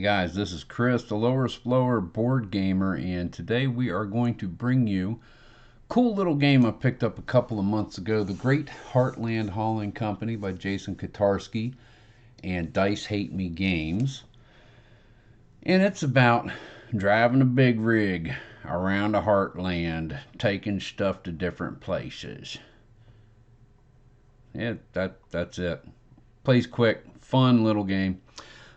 Hey guys, this is Chris, the Lower Explorer board gamer, and today we are going to bring you a cool little game I picked up a couple of months ago, The Great Heartland Hauling Company by Jason Kotarski and Dice Hate Me Games. And it's about driving a big rig around the Heartland, taking stuff to different places. Yeah, that's it. Plays quick, fun little game.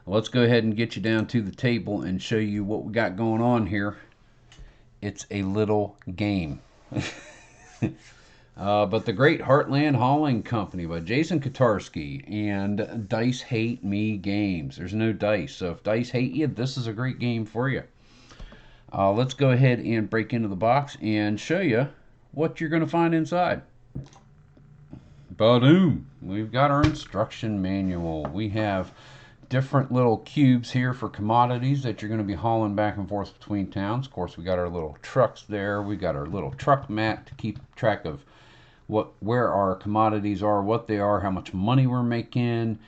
Let's go ahead and get you down to the table and show you what we got going on here. It's a little game. But the Great Heartland Hauling Company by Jason Kotarski and Dice Hate Me Games. There's no dice, so if dice hate you, this is a great game for you. Let's go ahead and break into the box and show you what you're going to find inside. Ba-doom! We've got our instruction manual. We have different little cubes here for commodities that you're going to be hauling back and forth between towns. Of course, we got our little trucks there. We got our little truck mat to keep track of where our commodities are, what they are, how much money we're making,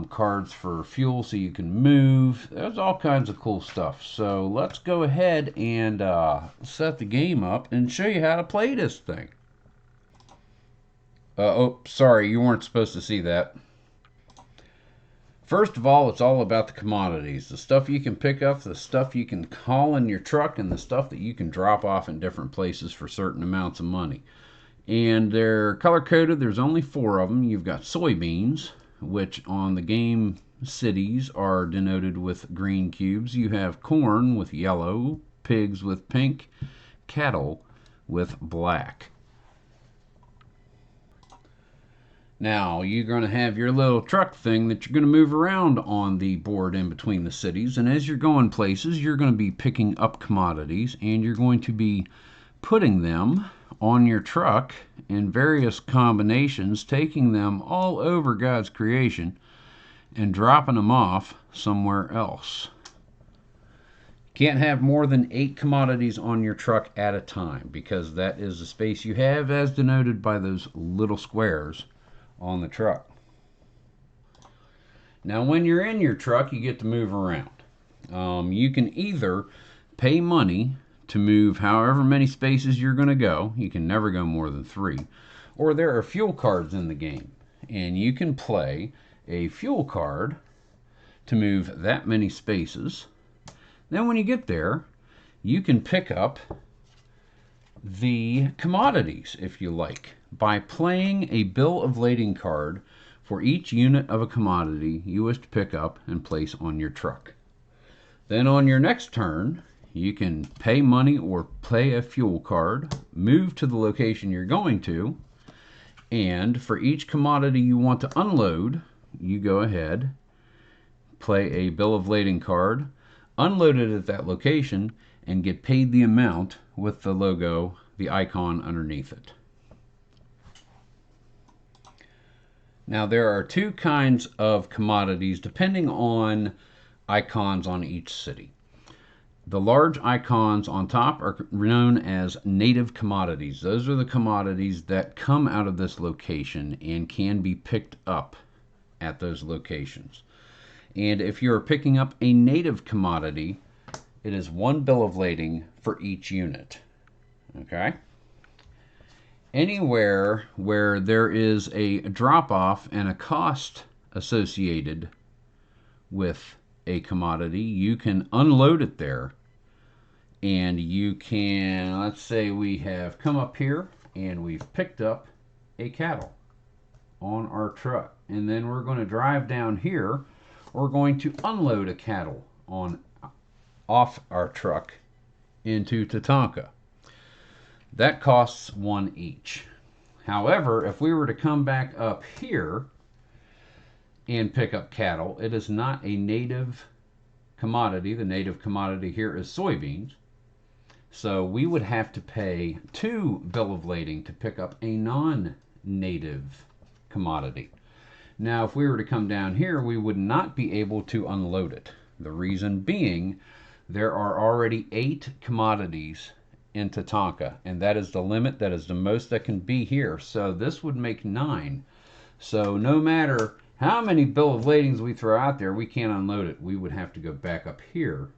cards for fuel so you can move. There's all kinds of cool stuff. So let's go ahead and set the game up and show you how to play this thing. Oh, sorry, you weren't supposed to see that. First of all, it's all about the commodities. The stuff you can pick up, the stuff you can haul in your truck, and the stuff that you can drop off in different places for certain amounts of money. And they're color-coded. There's only 4 of them. You've got soybeans, which on the game cities are denoted with green cubes. You have corn with yellow, pigs with pink, cattle with black. Now, you're going to have your little truck thing that you're going to move around on the board in between the cities. And as you're going places, you're going to be picking up commodities and you're going to be putting them on your truck in various combinations, taking them all over God's creation and dropping them off somewhere else. Can't have more than 8 commodities on your truck at a time because that is the space you have as denoted by those little squares on the truck. Now when you're in your truck, you get to move around. You can either pay money to move however many spaces you're going to go. You can never go more than 3. Or there are fuel cards in the game, and you can play a fuel card to move that many spaces. Then when you get there, you can pick up the commodities if you like by playing a bill of lading card for each unit of a commodity you wish to pick up and place on your truck. Then on your next turn, you can pay money or play a fuel card, move to the location you're going to, and for each commodity you want to unload, you go ahead, play a bill of lading card, unload it at that location, and get paid the amount with the logo, the icon underneath it. Now there are 2 kinds of commodities depending on icons on each city. The large icons on top are known as native commodities. Those are the commodities that come out of this location and can be picked up at those locations. And if you're picking up a native commodity, it is 1 bill of lading for each unit. Okay? Anywhere where there is a drop-off and a cost associated with a commodity, you can unload it there. And you can, let's say we have come up here and we've picked up a cattle on our truck. And then we're going to drive down here. We're going to unload a cattle off our truck into Tatanka. That costs 1 each. However, if we were to come back up here and pick up cattle, it is not a native commodity. The native commodity here is soybeans. So we would have to pay 2 bill of lading to pick up a non-native commodity. Now, if we were to come down here, we would not be able to unload it. The reason being, there are already 8 commodities in Tatanka, and that is the limit. That is the most that can be here. So this would make 9. So no matter How many bill of ladings we throw out there, we can't unload it. We would have to go back up here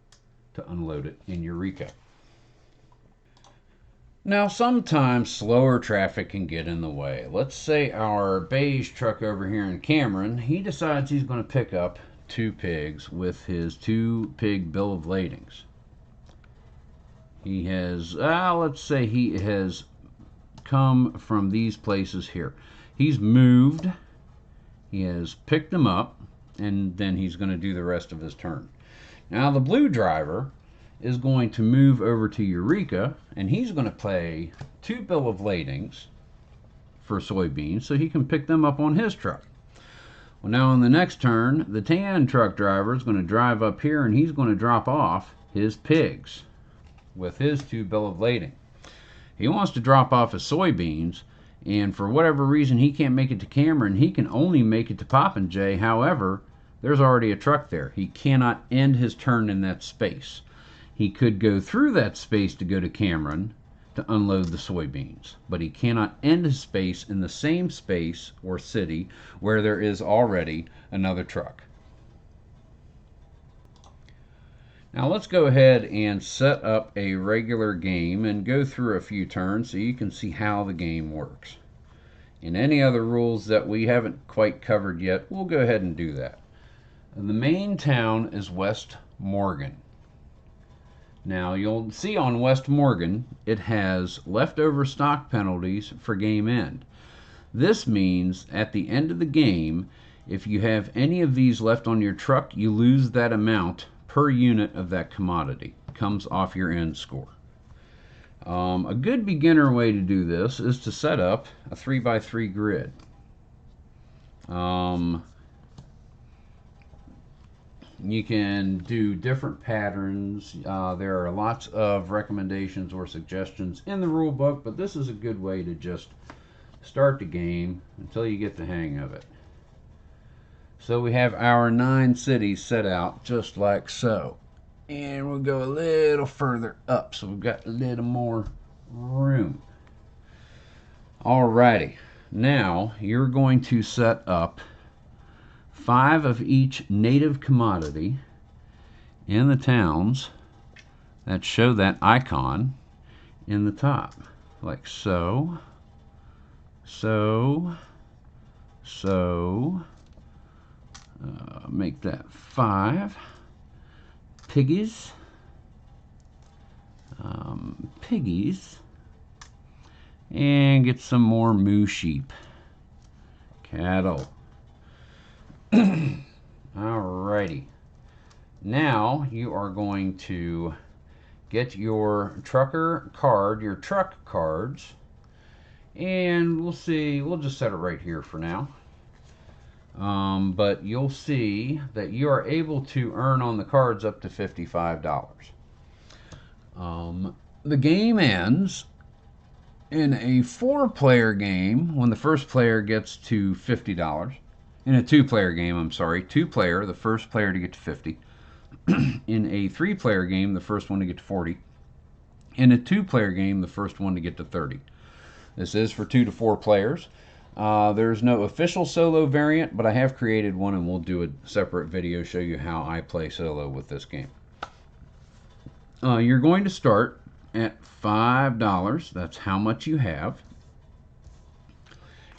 to unload it in Eureka. Now, sometimes slower traffic can get in the way. Let's say our beige truck over here in Cameron, he decides he's going to pick up 2 pigs with his 2 pig bill of ladings. He has, let's say he has come from these places here. He's moved, he has picked them up, and then he's going to do the rest of his turn. Now the blue driver is going to move over to Eureka, and he's going to pay 2 bill of ladings for soybeans so he can pick them up on his truck. Well, now on the next turn, the tan truck driver is going to drive up here, and he's going to drop off his pigs with his 2 bill of lading. He wants to drop off his soybeans, and for whatever reason he can't make it to Cameron. He can only make it to Popinjay. However, there's already a truck there. He cannot end his turn in that space. He could go through that space to go to Cameron to unload the soybeans, but he cannot end his space in the same space or city where there is already another truck. Now let's go ahead and set up a regular game and go through a few turns so you can see how the game works. And any other rules that we haven't quite covered yet, we'll go ahead and do that. The main town is West Morgan. Now you'll see on West Morgan it has leftover stock penalties for game end. This means at the end of the game, if you have any of these left on your truck, you lose that amount per unit of that commodity. It comes off your end score. A good beginner way to do this is to set up a 3x3 grid. You can do different patterns. There are lots of recommendations or suggestions in the rule book, but this is a good way to just start the game until you get the hang of it. So we have our 9 cities set out just like so. And we'll go a little further up so we've got a little more room. Alrighty, now you're going to set up 5 of each native commodity in the towns that show that icon in the top, like so, so, so. Make that 5 piggies, piggies, and get some more moo sheep, cattle. Alrighty, now you are going to get your trucker card, your truck cards, and we'll just set it right here for now. But you'll see that you are able to earn on the cards up to $55. The game ends in a 4-player game when the first player gets to $50. In a 2-player game, I'm sorry, 2-player, the first player to get to 50. In a 3-player game, the first one to get to 40. In a 2-player game, the first one to get to 30. This is for 2 to 4 players. There's no official solo variant, but I have created one, and we'll do a separate video show you how I play solo with this game. You're going to start at $5. That's how much you have.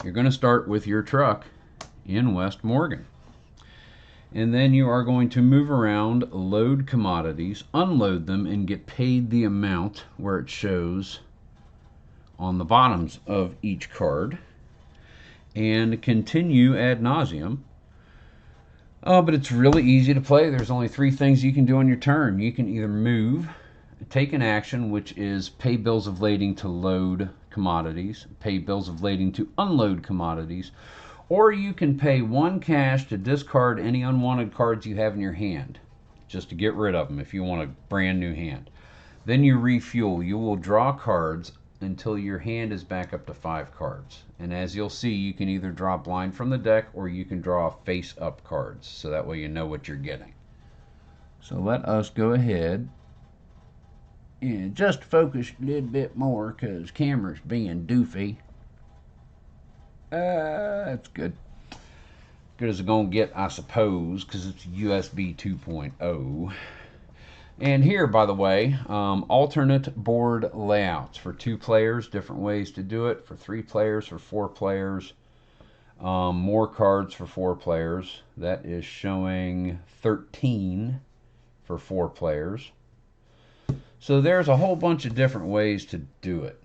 You're going to start with your truck in West Morgan. And then you are going to move around, load commodities, unload them, and get paid the amount where it shows on the bottoms of each card. And continue ad nauseum. But it's really easy to play. There's only 3 things you can do on your turn. You can either move, take an action, which is pay bills of lading to load commodities, pay bills of lading to unload commodities, or you can pay 1 cash to discard any unwanted cards you have in your hand, just to get rid of them if you want a brand new hand. Then you refuel. You will draw cards until your hand is back up to 5 cards. And as you'll see, you can either draw blind from the deck or you can draw face up cards, so that way you know what you're getting. So let us go ahead and just focus a little bit more because camera's being doofy. That's good. good as it's going to get, I suppose, because it's USB 2.0. And here, by the way, alternate board layouts for 2 players, different ways to do it, for 3 players, for 4 players, more cards for 4 players. That is showing 13 for 4 players. So there's a whole bunch of different ways to do it.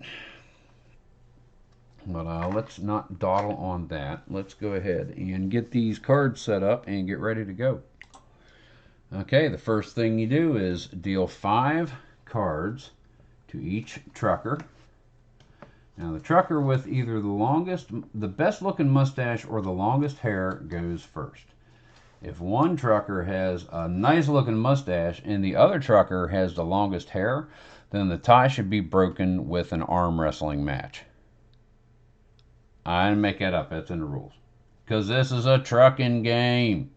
But let's not dawdle on that. Let's go ahead and get these cards set up and get ready to go. Okay, the first thing you do is deal 5 cards to each trucker. Now the trucker with either the best looking mustache or the longest hair goes first. If one trucker has a nice looking mustache and the other trucker has the longest hair, then the tie should be broken with an arm wrestling match. I didn't make that up, that's in the rules. Because this is a trucking game.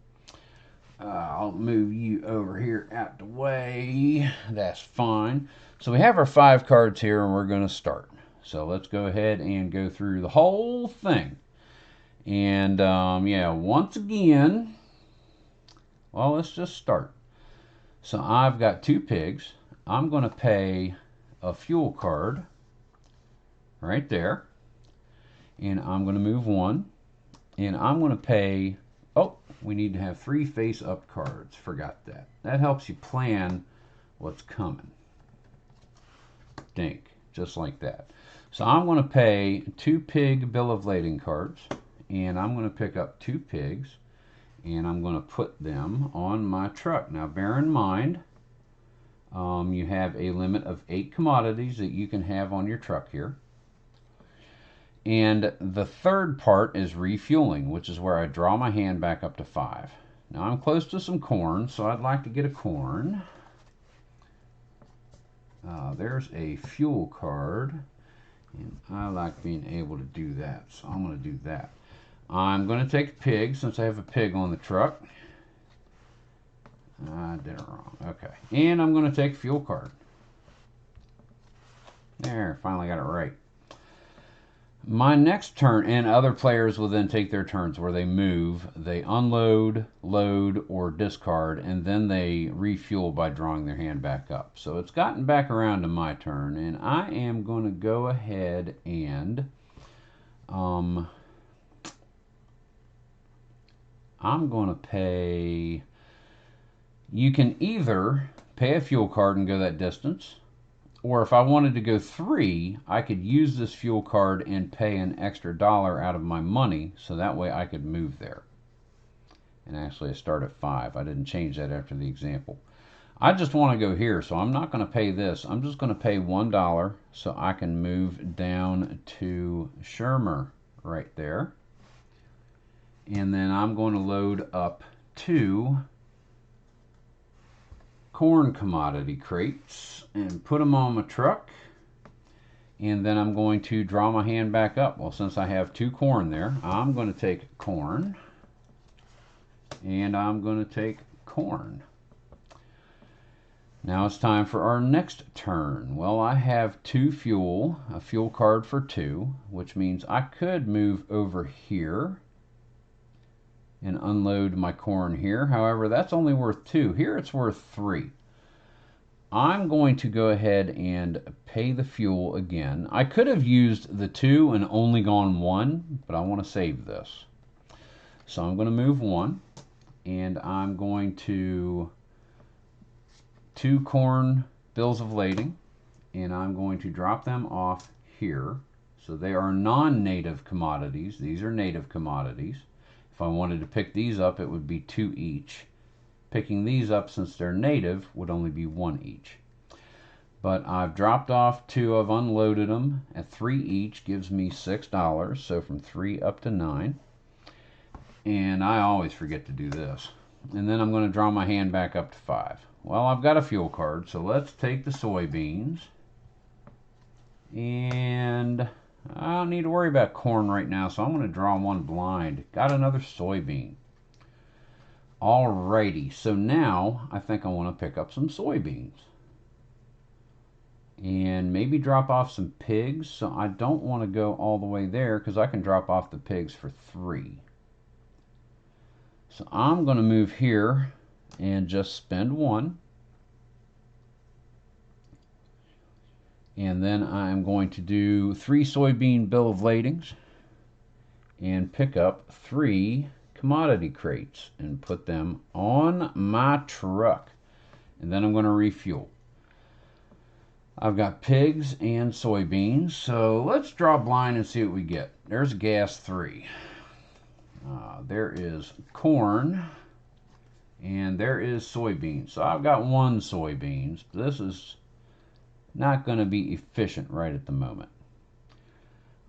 I'll move you over here out the way. That's fine. So we have our 5 cards here and we're going to start. So let's go ahead and go through the whole thing. And yeah, once again, well, let's just start. So I've got 2 pigs. I'm going to pay a fuel card right there. And I'm going to move 1. And I'm going to pay, oh, we need to have 3 face-up cards. Forgot that. That helps you plan what's coming. Dink, just like that. So I'm going to pay 2 pig bill of lading cards. And I'm going to pick up 2 pigs. And I'm going to put them on my truck. Now bear in mind, you have a limit of 8 commodities that you can have on your truck here. And the third part is refueling, which is where I draw my hand back up to 5. Now I'm close to some corn, so I'd like to get a corn. There's a fuel card, and I like being able to do that, so I'm going to do that. I'm going to take a pig, since I have a pig on the truck. I did it wrong. Okay. And I'm going to take a fuel card. There, finally got it right. My next turn, and other players will then take their turns where they move, they unload, load, or discard, and then they refuel by drawing their hand back up. So it's gotten back around to my turn, and I am going to go ahead and I'm going to pay, you can either pay a fuel card and go that distance, or if I wanted to go 3, I could use this fuel card and pay an extra $1 out of my money, so that way I could move there. And actually I start at 5. I didn't change that after the example. I just want to go here, so I'm not going to pay this. I'm just going to pay $1 so I can move down to Shermer right there. And then I'm going to load up 2 corn commodity crates and put them on my truck, and then I'm going to draw my hand back up. Well, since I have 2 corn there, I'm going to take corn, and I'm going to take corn. Now it's time for our next turn. Well, I have a fuel card for 2, which means I could move over here and unload my corn here. However, that's only worth 2. Here it's worth 3. I'm going to go ahead and pay the fuel again. I could have used the 2 and only gone 1, but I want to save this. So I'm going to move 1, and I'm going to 2 corn bills of lading, and I'm going to drop them off here. So they are non-native commodities. These are native commodities. If I wanted to pick these up, it would be 2 each. Picking these up, since they're native, would only be 1 each. But I've dropped off 2, I've unloaded them at 3 each, gives me $6, so from 3 up to 9. And I always forget to do this. And then I'm going to draw my hand back up to 5. Well, I've got a fuel card, so let's take the soybeans. And I don't need to worry about corn right now, so I'm going to draw 1 blind. Got another soybean. Alrighty, so now I think I want to pick up some soybeans. And maybe drop off some pigs. So I don't want to go all the way there because I can drop off the pigs for 3. So I'm going to move here and just spend 1. And then I'm going to do 3 soybean bill of ladings and pick up 3 commodity crates and put them on my truck. And then I'm going to refuel. I've got pigs and soybeans, so let's draw a blind and see what we get. There's gas 3. There is corn, and there is soybeans. So I've got 1 soybeans. This is not going to be efficient right at the moment.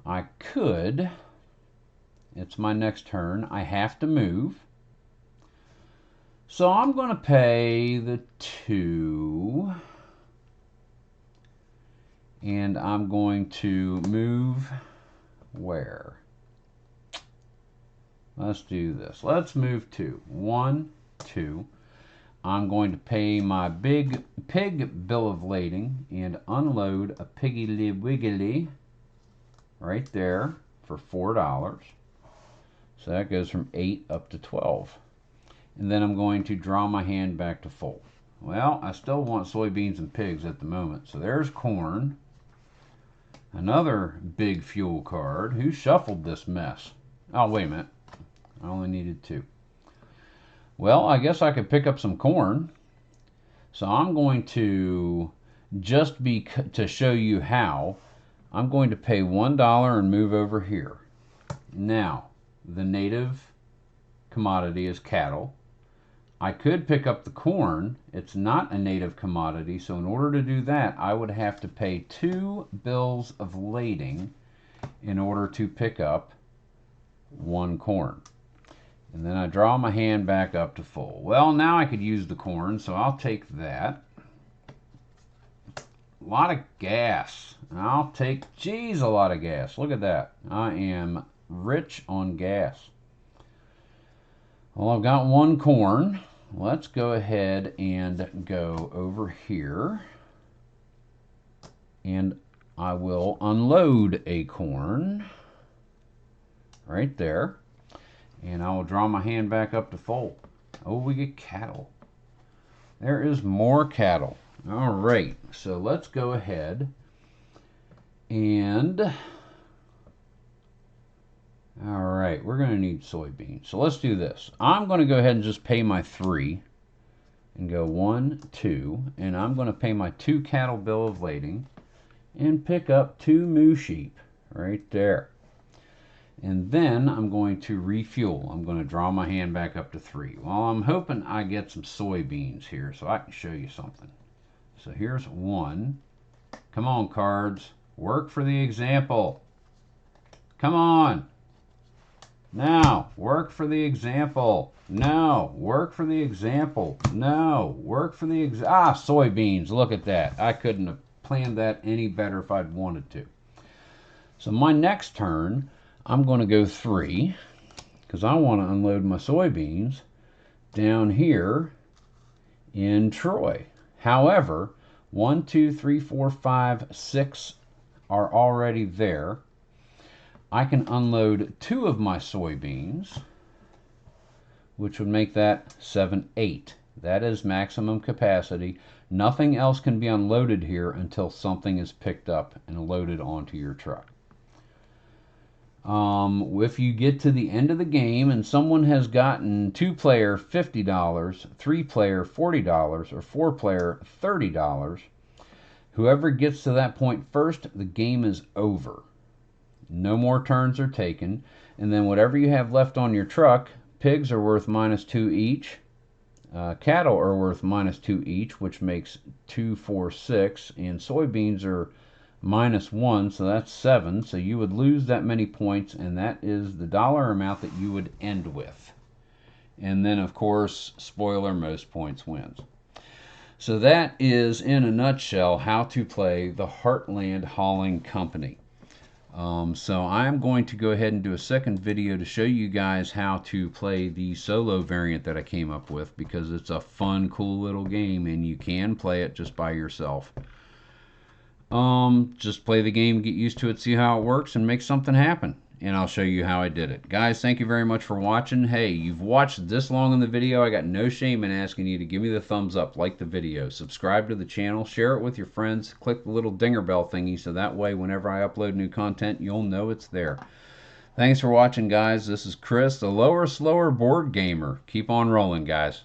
I could, it's my next turn, I have to move. So I'm going to pay the 2, and I'm going to move where? Let's do this. Let's move 2. 1, 2. I'm going to pay my big pig bill of lading and unload a Piggly Wiggly right there for $4. So that goes from 8 up to 12. And then I'm going to draw my hand back to full. Well, I still want soybeans and pigs at the moment. So there's corn. Another big fuel card. Who shuffled this mess? Oh, wait a minute. I only needed 2. Well, I guess I could pick up some corn. So I'm going to, to show you how, I'm going to pay $1 and move over here. Now, the native commodity is cattle. I could pick up the corn. It's not a native commodity, so in order to do that, I would have to pay 2 bills of lading in order to pick up 1 corn. And then I draw my hand back up to full. Well, now I could use the corn, so I'll take that. A lot of gas. I'll take, geez, a lot of gas. Look at that. I am rich on gas. Well, I've got 1 corn. Let's go ahead and go over here. And I will unload a corn right there. And I will draw my hand back up to full. Oh, we get cattle. There is more cattle. All right, so let's go ahead and, all right, we're going to need soybeans. So let's do this. I'm going to go ahead and just pay my 3 and go 1, 2, and I'm going to pay my 2 cattle bill of lading and pick up 2 moo sheep right there. And then I'm going to refuel. I'm going to draw my hand back up to 3. Well, I'm hoping I get some soybeans here so I can show you something. So here's 1. Come on, cards. Work for the example. Come on. Now, work for the example. No, work for the example. No, work for the soybeans. Look at that. I couldn't have planned that any better if I'd wanted to. So my next turn, I'm going to go 3 because I want to unload my soybeans down here in Troy. However, 1, 2, 3, 4, 5, 6 are already there. I can unload 2 of my soybeans, which would make that 7, 8. That is maximum capacity. Nothing else can be unloaded here until something is picked up and loaded onto your truck. If you get to the end of the game and someone has gotten 2-player $50, 3-player $40, or 4-player $30, whoever gets to that point first, the game is over. No more turns are taken, and then whatever you have left on your truck, pigs are worth -2 each, cattle are worth -2 each, which makes 2, 4, 6, and soybeans are -1, so that's 7. So you would lose that many points, and that is the dollar amount that you would end with. And then, of course, spoiler, most points wins. So that is, in a nutshell, how to play the Heartland Hauling Company. So I'm going to go ahead and do a second video to show you guys how to play the solo variant that I came up with, because it's a fun, cool little game, and you can play it just by yourself. Just play the game, get used to it, see how it works, and make something happen. and I'll show you how I did it. Guys, thank you very much for watching. Hey, you've watched this long in the video. I got no shame in asking you to give me the thumbs up, like the video, subscribe to the channel, share it with your friends, click the little dinger bell thingy so that way whenever I upload new content, you'll know it's there. Thanks for watching, guys. This is Chris, the Lower Slower Board Gamer. Keep on rolling, guys.